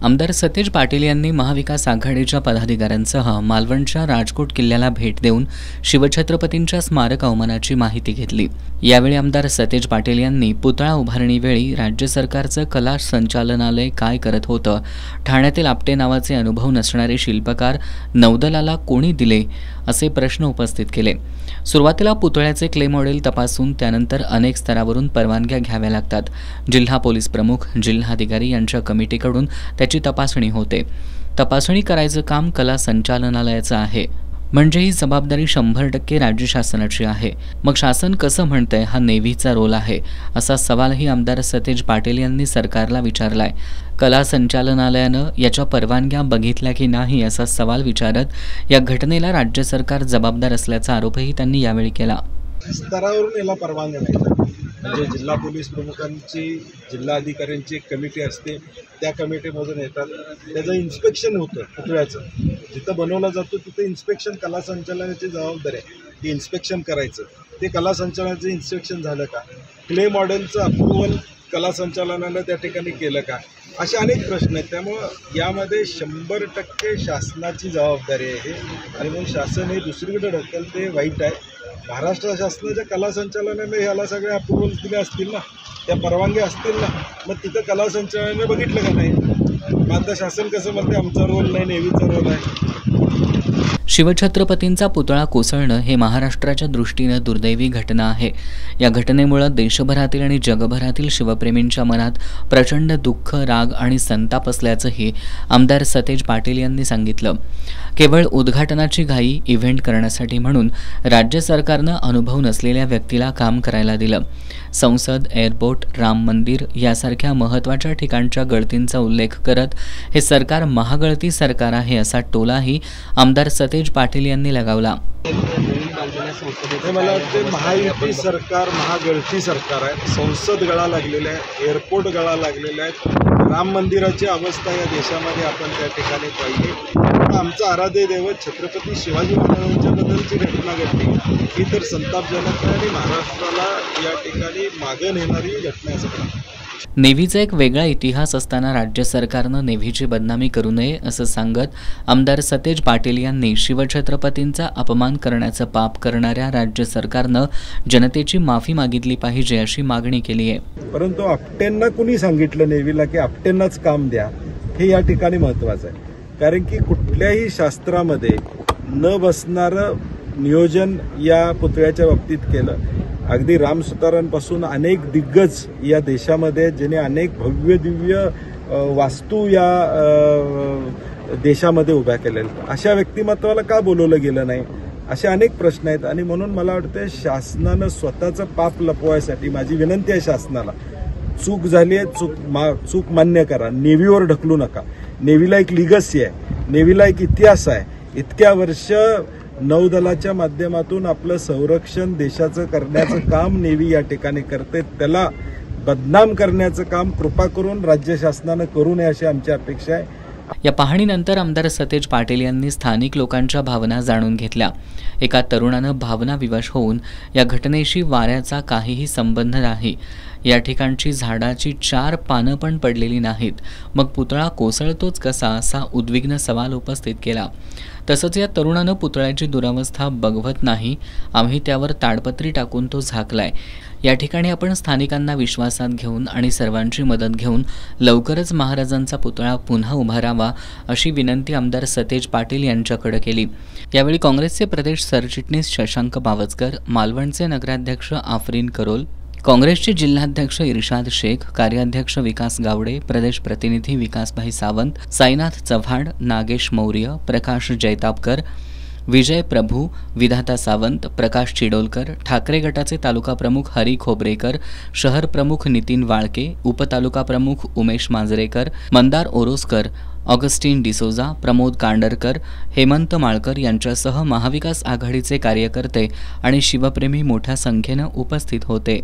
आमदार सतेज पाटील यांनी महाविकास आघाडीच्या पदाधिकाऱ्यांसह मालवणच्या राजकोट किल्ल्याला भेट देऊन शिवछत्रपतींच्या स्मारक अवमानाची माहिती घेतली। यावेळी आमदार सतेज पाटील यांनी पुतळा उभारणीवेळी राज्य सरकारचं कला संचालनालय काय करत होतं, ठाण्यातील आपटे नावाचे अनुभव नसणारे शिल्पकार नौदलाला कोणी दिले असे प्रश्न उपस्थित केले। सुरुवातीला पुतळ्याचे क्ले मॉडेल तपासून त्यानंतर अनेक स्तरावरून परवानग्या घ्याव्या लागतात। जिल्हा पोलीस प्रमुख, जिल्हाधिकारी यांच्या कमिटीकडून त्याची तपासणी होते। तपासणी करायचं काम कला संचालनालयाचं आहे, म्हणजे ही जबाबदारी 100% राज्य शासनाची आहे। मग शासन कसं म्हणतंय हा नेव्हीचा रोल आहे, असा सवालही आमदार सतेज पाटील यांनी सरकारला विचारलाय। कला संचालनालयानं याच्या परवानग्या बघितल्या की नाही असा सवाल विचारत या घटनेला राज्य सरकार जबाबदार असल्याचा आरोपही त्यांनी यावेळी केला। स्तरावरून याला परवानग्या मिळतात, म्हणजे जिल्हा पोलीस प्रमुखांची, जिल्हाधिकाऱ्यांची एक कमिटी असते, त्या कमिटीमधून येतात, त्याचं इन्स्पेक्शन होतं। पुतळ्याचं जिथं बनवला जातो तिथं इन्स्पेक्शन कला संचालनाची जबाबदारी आहे, ती इन्स्पेक्शन करायचं। ते कला संचालनाचं इन्स्पेक्शन झालं का, क्ले मॉडेलचं अप्रुव्हल कला संचालनानं त्या ठिकाणी केलं का, असे अनेक प्रश्न आहेत। त्यामुळं यामध्ये 100% शासनाची जबाबदारी आहे आणि मग शासन हे दुसरीकडे ढकलते, वाईट आहे। महाराष्ट्र शासनाच्या कला संचालनाने ह्याला सगळे अप्रुव्हल दिले असतील ना, त्या परवानग्या असतील ना, मग तिथं कला संचालनाने बघितलं का नाही? मग आता शासन कसं म्हणते आमचा रोल नाही, नेव्हीचा रोल आहे? शिवछत्रपतींचा पुतळा कोसळणं हे महाराष्ट्राच्या दृष्टीने दुर्दैवी घटना आहे। या घटनेमुळे देशभरातील आणि जगभरातील शिवप्रेमींच्या मनात प्रचंड दुःख, राग आणि संताप असल्याचंही आमदार सतेज पाटील यांनी सांगितलं। केवळ उद्घाटनाची घाई इव्हेंट करण्यासाठी म्हणून राज्य सरकारनं अनुभव नसलेल्या व्यक्तीला काम करायला दिलं। संसद, एअरपोर्ट, राम मंदिर यासारख्या महत्त्वाच्या ठिकाणच्या गळतींचा उल्लेख करत हे सरकार महागळती सरकार आहे असा टोलाही आमदार सतेज पाटील यांनी लगावला। मला वाटते महायुती सरकार महागळती सरकार आहे। संसद गळा लागलेला आहे, एअरपोर्ट गळा लागलेला आहे, राम मंदिराची अवस्था या देशामध्ये आपण त्या ठिकाणी पाहिली। आमचा आराध्य दैवत छत्रपती शिवाजी महाराजांच्याबद्दलची घटना घडली, ही तर संतापजनक आहे आणि महाराष्ट्राला या ठिकाणी मागे नेणारी घटना असं। नेव्हीचा एक वेगळा इतिहास असताना राज्य सरकारनं नेव्हीची बदनामी करू नये असं सांगत आमदार सतेज पाटील यांनी शिवछत्रपतींचा अपमान करण्याचं पाप करणाऱ्या राज्य सरकारनं जनतेची माफी मागितली पाहिजे अशी मागणी केली आहे। परंतु आपटेंना कुणी सांगितलं नेव्हीला की आपटेंनाच काम द्या, हे या ठिकाणी महत्त्वाचं आहे। कारण की कुठल्याही शास्त्रामध्ये न बसणारं नियोजन या पुतळ्याच्या बाबतीत केलं। अगदी राम सुतारांपासून अनेक दिग्गज या देशामध्ये, ज्याने अनेक भव्य दिव्य वास्तू या देशामध्ये उभ्या केलेल्या, अशा व्यक्तिमत्वाला का बोलवलं गेलं नाही, असे अनेक प्रश्न आहेत। आणि म्हणून मला वाटतं शासनानं स्वतःचं पाप लपवायसाठी माझी विनंती आहे शासनाला, चूक झाली आहे, चूक मान्य करा, नेव्हीवर ढकलू नका। नेव्हीला एक लिगसी आहे, नेव्हीला एक इतिहास आहे। इतक्या वर्ष नौदलाच्या माध्यमातून आपलं संरक्षण देशाचं करण्याचं काम नेव्ही या ठिकाणी करते, त्याला बदनाम करण्याचं काम कृपा करून राज्य शासनानं करू नये अशी आमची अपेक्षा आहे। या पाहणीनंतर आमदार सतेज पाटील यांनी स्थानिक लोकांच्या भावना जाणून घेतल्या। एका तरुणानं भावनाविवश होऊन या घटनेशी वाऱ्याचा काहीही संबंध नाही, या ठिकाणची झाडाची 4 पानं पण पडलेली नाहीत, मग पुतळा कोसळतोच कसा असा उद्विग्न सवाल उपस्थित केला। तसंच या तरुणानं पुतळ्याची दुरावस्था बघवत नाही, आम्ही त्यावर ताडपत्री टाकून तो झाकलाय। या ठिकाणी आपण स्थानिकांना विश्वासात घेऊन आणि सर्वांची मदत घेऊन लवकरच महाराजांचा पुतळा पुन्हा उभारावा अशी विनंती आमदार सतेज पाटील यांच्याकडे केली। यावेळी काँग्रेसचे प्रदेश सरचिटणीस शशांक बावस्कर, मालवणचे नगराध्यक्ष आफरीन करोल, काँग्रेसचे जिल्हाध्यक्ष इर्शाद शेख, कार्याध्यक्ष विकास गावडे, प्रदेश प्रतिनिधी विकासभाई सावंत, साईनाथ चव्हाण, नागेश मौर्य, प्रकाश जैतापकर, विजय प्रभू, विधाता सावंत, प्रकाश चिडोलकर, ठाकरे गटाचे तालुका प्रमुख हरी खोबरेकर, शहर प्रमुख नितीन वाळके, उपतालुका प्रमुख उमेश मांजरेकर, मंदार ओरोसकर, ऑगस्टिन डिसोजा, प्रमोद कांडरकर, हेमंत माळकर यांच्यासह महाविकास आघाडीचे कार्यकर्ते आणि शिवप्रेमी मोठ्या संख्येनं उपस्थित होते।